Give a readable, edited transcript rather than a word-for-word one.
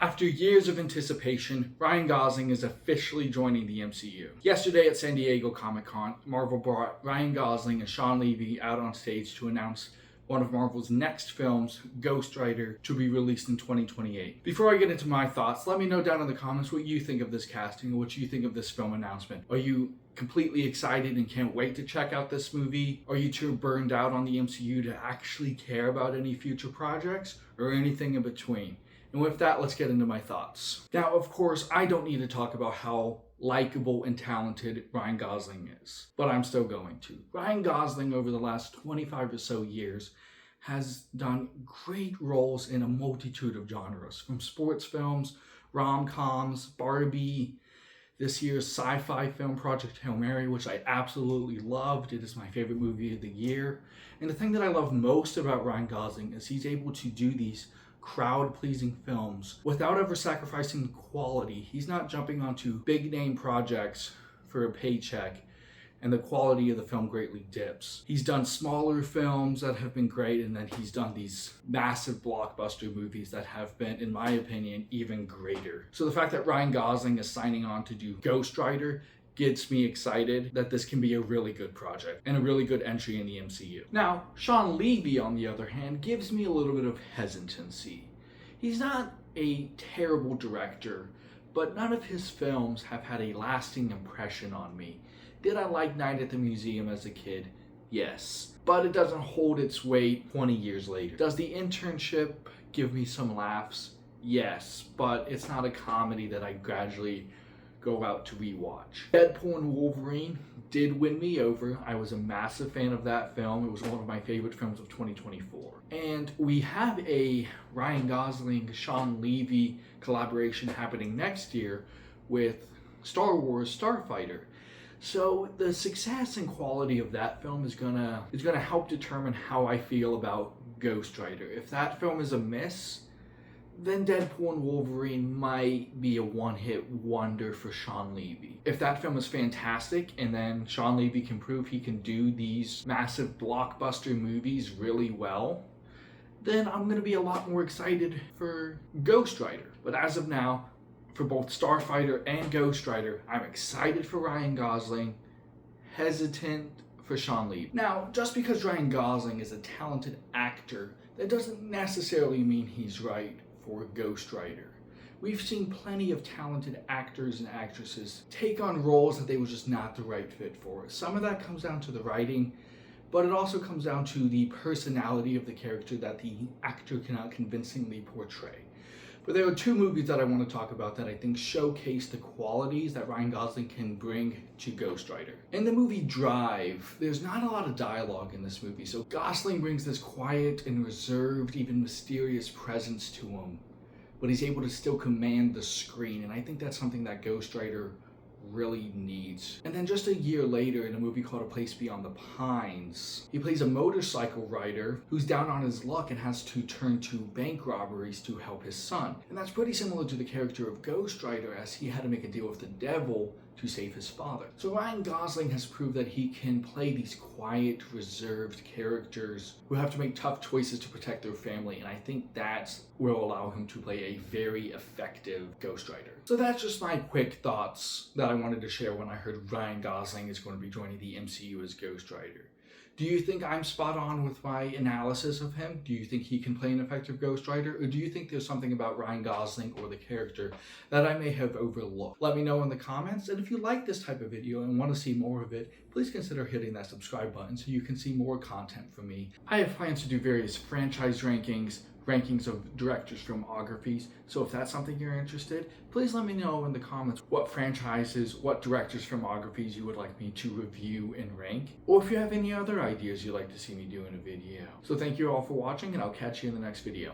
After years of anticipation, Ryan Gosling is officially joining the MCU. Yesterday at San Diego Comic-Con, Marvel brought Ryan Gosling and Shawn Levy out on stage to announce one of Marvel's next films, Ghost Rider, to be released in 2028. Before I get into my thoughts, let me know down in the comments what you think of this casting and what you think of this film announcement. Are you completely excited and can't wait to check out this movie? Are you too burned out on the MCU to actually care about any future projects or anything in between? And with that, let's get into my thoughts. Now, of course, I don't need to talk about how likable and talented Ryan Gosling is, but I'm still going to. Ryan Gosling, over the last 25 or so years, has done great roles in a multitude of genres, from sports films, rom-coms, Barbie, this year's sci-fi film Project Hail Mary, which I absolutely loved. It is my favorite movie of the year. And the thing that I love most about Ryan Gosling is he's able to do these crowd-pleasing films without ever sacrificing quality. He's not jumping onto big-name projects for a paycheck and the quality of the film greatly dips. He's done smaller films that have been great, and then he's done these massive blockbuster movies that have been, in my opinion, even greater. So the fact that Ryan Gosling is signing on to do Ghost Rider gets me excited that this can be a really good project and a really good entry in the MCU. Now, Shawn Levy, on the other hand, gives me a little bit of hesitancy. He's not a terrible director, but none of his films have had a lasting impression on me. Did I like Night at the Museum as a kid? Yes. But it doesn't hold its weight 20 years later. Does The Internship give me some laughs? Yes. But it's not a comedy that I gradually go out to rewatch. Deadpool and Wolverine did win me over. I was a massive fan of that film. It was one of my favorite films of 2024. And we have a Ryan Gosling, Shawn Levy collaboration happening next year with Star Wars Starfighter. So the success and quality of that film is gonna help determine how I feel about Ghost Rider. If that film is a miss, then Deadpool and Wolverine might be a one-hit wonder for Shawn Levy. If that film is fantastic and then Shawn Levy can prove he can do these massive blockbuster movies really well, then I'm gonna be a lot more excited for Ghost Rider. But as of now, for both Starfighter and Ghost Rider, I'm excited for Ryan Gosling, hesitant for Shawn Levy. Now, just because Ryan Gosling is a talented actor, that doesn't necessarily mean he's right for Ghost Rider. We've seen plenty of talented actors and actresses take on roles that they were just not the right fit for. Some of that comes down to the writing, but it also comes down to the personality of the character that the actor cannot convincingly portray. But there are two movies that I want to talk about that I think showcase the qualities that Ryan Gosling can bring to Ghost Rider. In the movie Drive, there's not a lot of dialogue in this movie, so Gosling brings this quiet and reserved, even mysterious presence to him, but he's able to still command the screen, and I think that's something that Ghost Rider really needs. And then just a year later, in a movie called A Place Beyond the Pines, he plays a motorcycle rider who's down on his luck and has to turn to bank robberies to help his son. And that's pretty similar to the character of Ghost Rider, as he had to make a deal with the devil to save his father. So Ryan Gosling has proved that he can play these quiet, reserved characters who have to make tough choices to protect their family, and I think that will allow him to play a very effective Ghost Rider. So that's just my quick thoughts that I wanted to share when I heard Ryan Gosling is going to be joining the MCU as Ghost Rider. Do you think I'm spot on with my analysis of him? Do you think he can play an effective Ghost Rider? Or do you think there's something about Ryan Gosling or the character that I may have overlooked? Let me know in the comments. And if you like this type of video and want to see more of it, please consider hitting that subscribe button so you can see more content from me. I have plans to do various franchise rankings of directors' filmographies, so if that's something you're interested, please let me know in the comments what franchises, what directors' filmographies you would like me to review and rank, or if you have any other ideas you'd like to see me do in a video. So thank you all for watching, and I'll catch you in the next video.